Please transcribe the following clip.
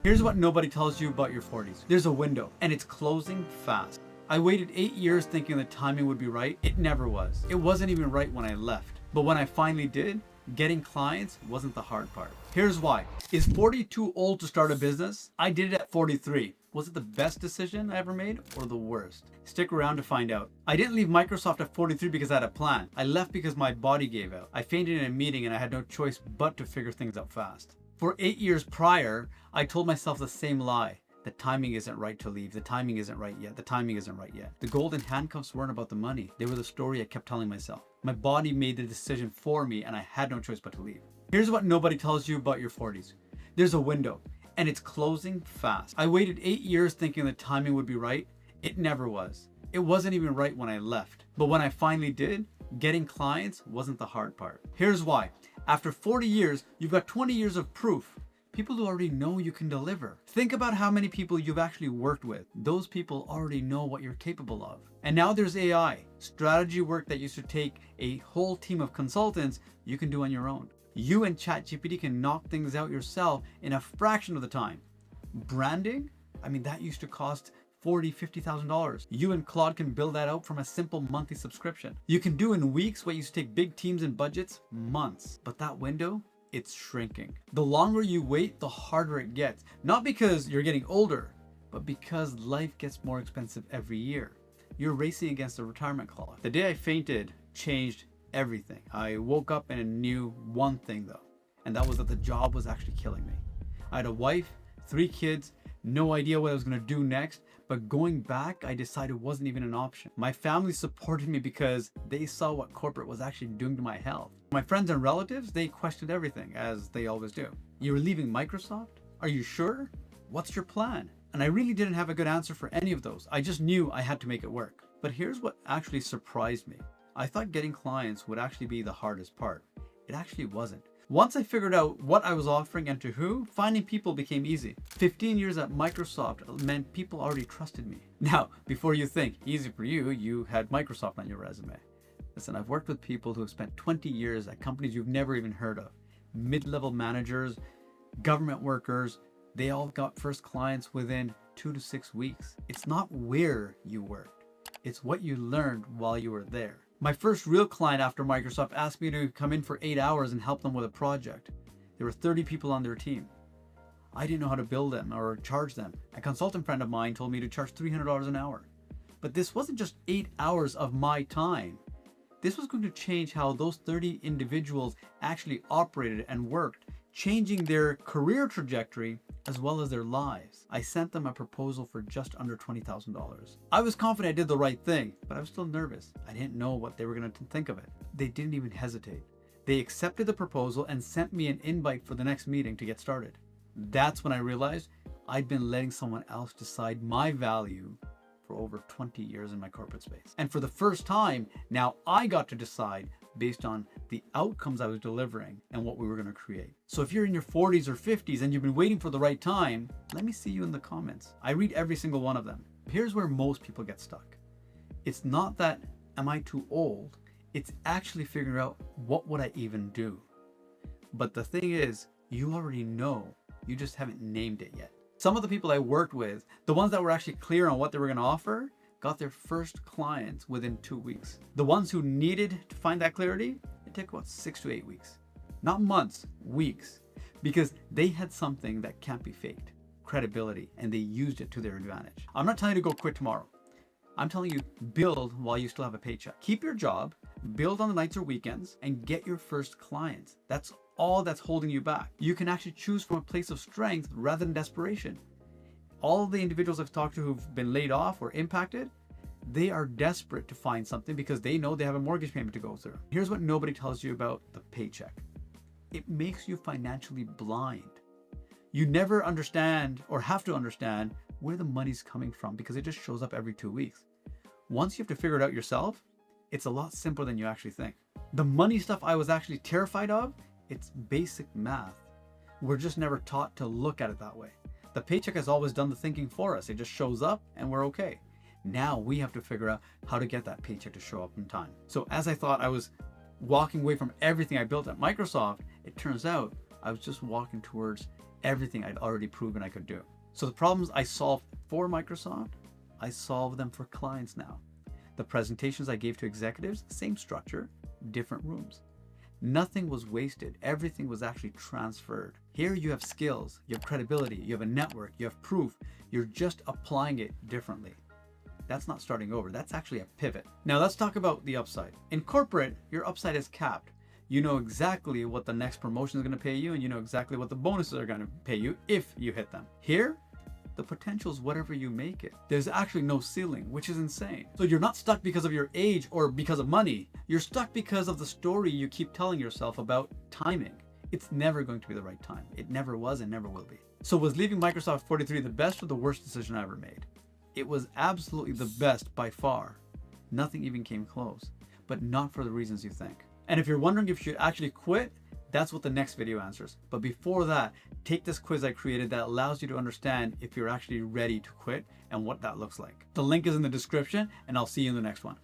Here's what nobody tells you about your 40s. There's a window and it's closing fast. I waited 8 years thinking the timing would be right. It never was. It wasn't even right when I left. But when I finally did, getting clients wasn't the hard part. Here's why. Is 40 too old to start a business? I did it at 43. Was it the best decision I ever made or the worst? Stick around to find out. I didn't leave Microsoft at 43 because I had a plan. I left because my body gave out. I fainted in a meeting and I had no choice but to figure things out fast. For 8 years prior, I told myself the same lie. The timing isn't right to leave. The timing isn't right yet. The timing isn't right yet. The golden handcuffs weren't about the money. They were the story I kept telling myself. My body made the decision for me and I had no choice but to leave. Here's what nobody tells you about your 40s. There's a window and it's closing fast. I waited 8 years thinking the timing would be right. It never was. It wasn't even right when I left. But when I finally did, getting clients wasn't the hard part. Here's why. After 40 years, you've got 20 years of proof. People who already know you can deliver. Think about how many people you've actually worked with. Those people already know what you're capable of. And now there's AI. Strategy work that used to take a whole team of consultants, you can do on your own. You and ChatGPT can knock things out yourself in a fraction of the time. Branding? That used to cost $40,000, $50,000. You and Claude can build that out from a simple monthly subscription. You can do in weeks what used to take big teams and budgets months. But that window, it's shrinking. The longer you wait, the harder it gets. Not because you're getting older, but because life gets more expensive every year. You're racing against the retirement clock. The day I fainted changed everything. I woke up and knew one thing though, and that was that the job was actually killing me. I had a wife, 3 kids, no idea what I was gonna do next, but going back, I decided wasn't even an option. My family supported me because they saw what corporate was actually doing to my health. My friends and relatives, they questioned everything, as they always do. You were leaving Microsoft? Are you sure? What's your plan? And I really didn't have a good answer for any of those. I just knew I had to make it work. But here's what actually surprised me. I thought getting clients would actually be the hardest part. It actually wasn't. Once I figured out what I was offering and to who, finding people became easy. 15 years at Microsoft meant people already trusted me. Now, before you think, easy for you, you had Microsoft on your resume. Listen, I've worked with people who have spent 20 years at companies you've never even heard of. Mid-level managers, government workers, they all got first clients within 2 to 6 weeks. It's not where you worked, it's what you learned while you were there. My first real client after Microsoft asked me to come in for 8 hours and help them with a project. There were 30 people on their team. I didn't know how to bill them or charge them. A consultant friend of mine told me to charge $300 an hour. But this wasn't just 8 hours of my time. This was going to change how those 30 individuals actually operated and worked, changing their career trajectory as well as their lives. I sent them a proposal for just under $20,000. I was confident I did the right thing, but I was still nervous. I didn't know what they were going to think of it. They didn't even hesitate. They accepted the proposal and sent me an invite for the next meeting to get started. That's when I realized I'd been letting someone else decide my value for over 20 years in my corporate space. And for the first time, now I got to decide based on the outcomes I was delivering and what we were going to create. So if you're in your 40s or 50s and you've been waiting for the right time, let me see you in the comments. I read every single one of them. Here's where most people get stuck. It's not that, am I too old? It's actually figuring out, what would I even do? But the thing is, you already know, you just haven't named it yet. Some of the people I worked with, the ones that were actually clear on what they were going to offer, got their first clients within 2 weeks. The ones who needed to find that clarity, it took about 6 to 8 weeks. Not months, weeks. Because they had something that can't be faked, credibility, and they used it to their advantage. I'm not telling you to go quit tomorrow. I'm telling you, build while you still have a paycheck. Keep your job, build on the nights or weekends, and get your first clients. That's all that's holding you back. You can actually choose from a place of strength rather than desperation. All of the individuals I've talked to who've been laid off or impacted, they are desperate to find something because they know they have a mortgage payment to go through. Here's what nobody tells you about the paycheck. It makes you financially blind. You never understand or have to understand where the money's coming from because it just shows up every 2 weeks. Once you have to figure it out yourself, it's a lot simpler than you actually think. The money stuff I was actually terrified of, it's basic math. We're just never taught to look at it that way. The paycheck has always done the thinking for us. It just shows up and we're okay. Now we have to figure out how to get that paycheck to show up in time. So as I thought I was walking away from everything I built at Microsoft, it turns out I was just walking towards everything I'd already proven I could do. So the problems I solved for Microsoft, I solve them for clients now. The presentations I gave to executives, same structure, different rooms. Nothing was wasted. Everything was actually transferred. Here you have skills, you have credibility, you have a network, you have proof. You're just applying it differently. That's not starting over. That's actually a pivot. Now let's talk about the upside. In corporate, your upside is capped. You know exactly what the next promotion is going to pay you, and you know exactly what the bonuses are going to pay you if you hit them. Here, the potential is whatever you make it. There's actually no ceiling, which is insane. So you're not stuck because of your age or because of money. You're stuck because of the story you keep telling yourself about timing. It's never going to be the right time. It never was and never will be. So was leaving Microsoft 43 the best or the worst decision I ever made? It was absolutely the best by far. Nothing even came close, but not for the reasons you think. And if you're wondering if you should actually quit, that's what the next video answers. But before that, take this quiz I created that allows you to understand if you're actually ready to quit and what that looks like. The link is in the description, and I'll see you in the next one.